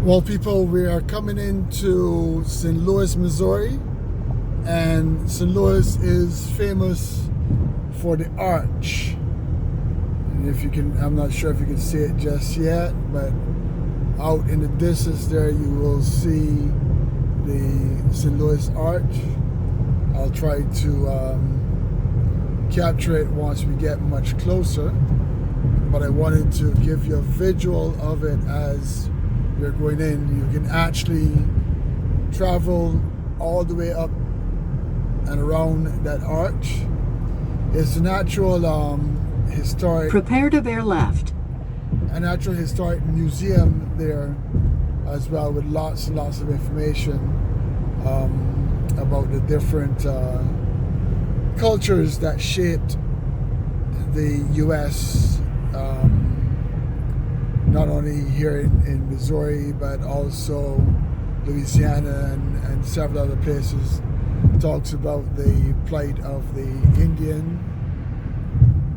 Well, people, we are coming into St. Louis, Missouri, and St. Louis is famous for the arch. And if you can, I'm not sure if you can see it just yet, but out in the distance there you will see the St. Louis Arch. I'll try to capture it once we get much closer, but I wanted to give you a visual of it as you're going in. You can actually travel all the way up and around that arch. It's a natural historic. Prepare to bear left. A natural historic museum there as well, with lots and lots of information about the different cultures that shaped the U.S. Not only here in Missouri, but also Louisiana and several other places. Talks about the plight of the Indian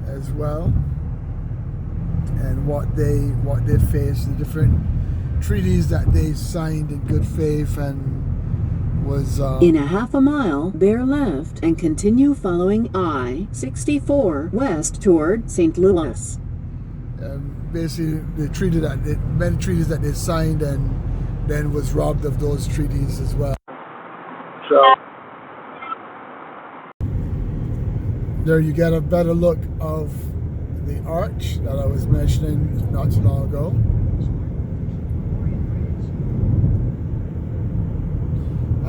as well, and what they faced, the different treaties that they signed in good faith, and was in a half a mile, bear left and continue following I-64 west toward St. Louis. Basically many treaties that they signed and then was robbed of those treaties as well. So there you get a better look of the arch that I was mentioning not too long ago.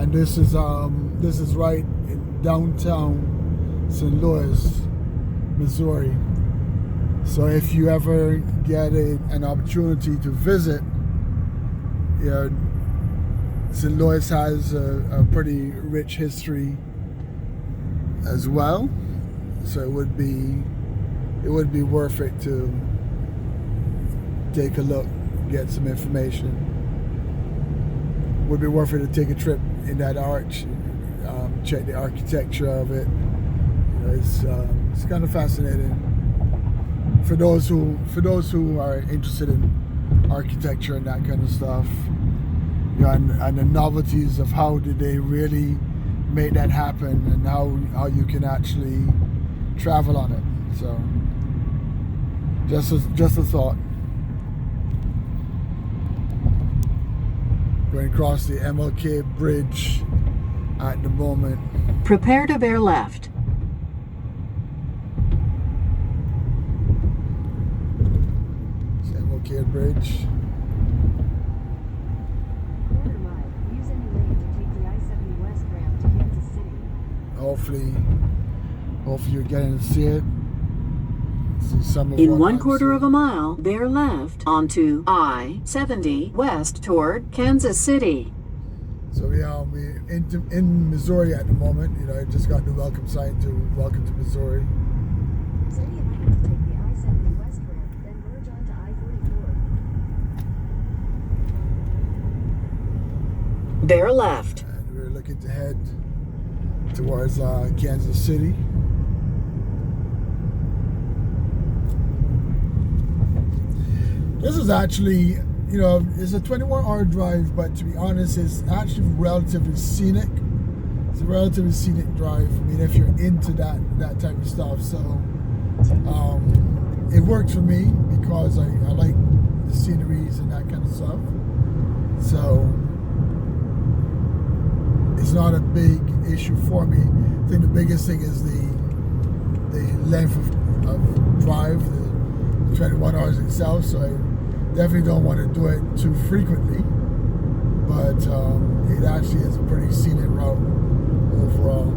And this is right in downtown St. Louis, Missouri. So if you ever get an opportunity to visit, St. Louis has a pretty rich history as well. So it would be worth it to take a look, get some information. Would be worth it to take a trip in that arch, check the architecture of it. It's kind of fascinating for those who are interested in architecture and that kind of stuff. And the novelties of how did they really make that happen, and how you can actually travel on it. So just a thought. Going across the MLK bridge at the moment. Prepare to bear left. It's MLK bridge. Quarter mile. Use any lane to take the I-70 West ramp to Kansas City. Hopefully you're getting to see it. See some of In what 1/4 I'm of a mile, bear left onto I-70 west toward Kansas City. So we in Missouri at the moment. I just got the welcome sign to welcome to Missouri. Stay in line to take the I-70 West ramp, then merge onto I-44. Bear left. And we're looking to head towards Kansas City. This is actually, it's a 21-hour drive, but to be honest, it's actually relatively scenic. It's a relatively scenic drive. I mean, if you're into that type of stuff. So it worked for me because I like the sceneries and that kind of stuff. So it's not a big issue for me. I think the biggest thing is the length of drive, the 21 hours itself. So I definitely don't want to do it too frequently, but it actually is a pretty scenic route overall.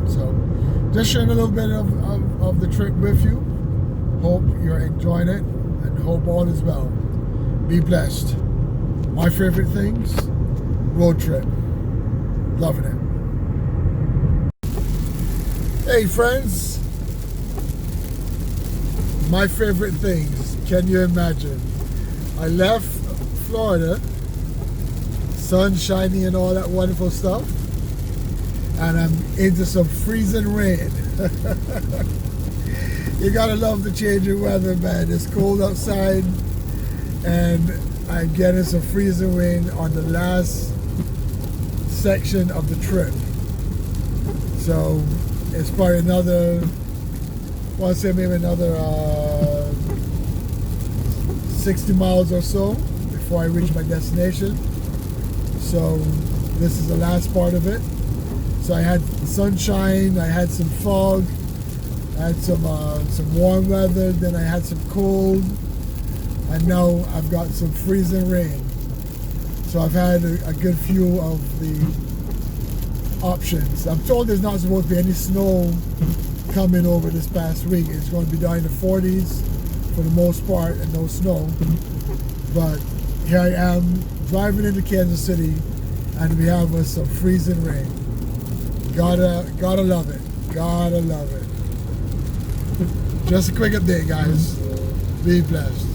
So just sharing a little bit of the trip with you. Hope you're enjoying it, and hope all is well. Be blessed. My favorite things, road trip. Loving it. Hey friends, my favorite things, can you imagine? I left Florida, sun shining and all that wonderful stuff, and I'm into some freezing rain. You gotta love the change in weather, man. It's cold outside, and I'm getting some freezing rain on the last section of the trip. So it's probably another, well, I'd say maybe another 60 miles or so before I reach my destination. So this is the last part of it. So I had sunshine, I had some fog, I had some warm weather, then I had some cold, and now I've got some freezing rain. So I've had a good few of the options. I'm told there's not supposed to be any snow coming over this past week. It's going to be down in the 40s for the most part and no snow. But here I am driving into Kansas City and we have some freezing rain. Gotta love it. Gotta love it. Just a quick update, guys. Be blessed.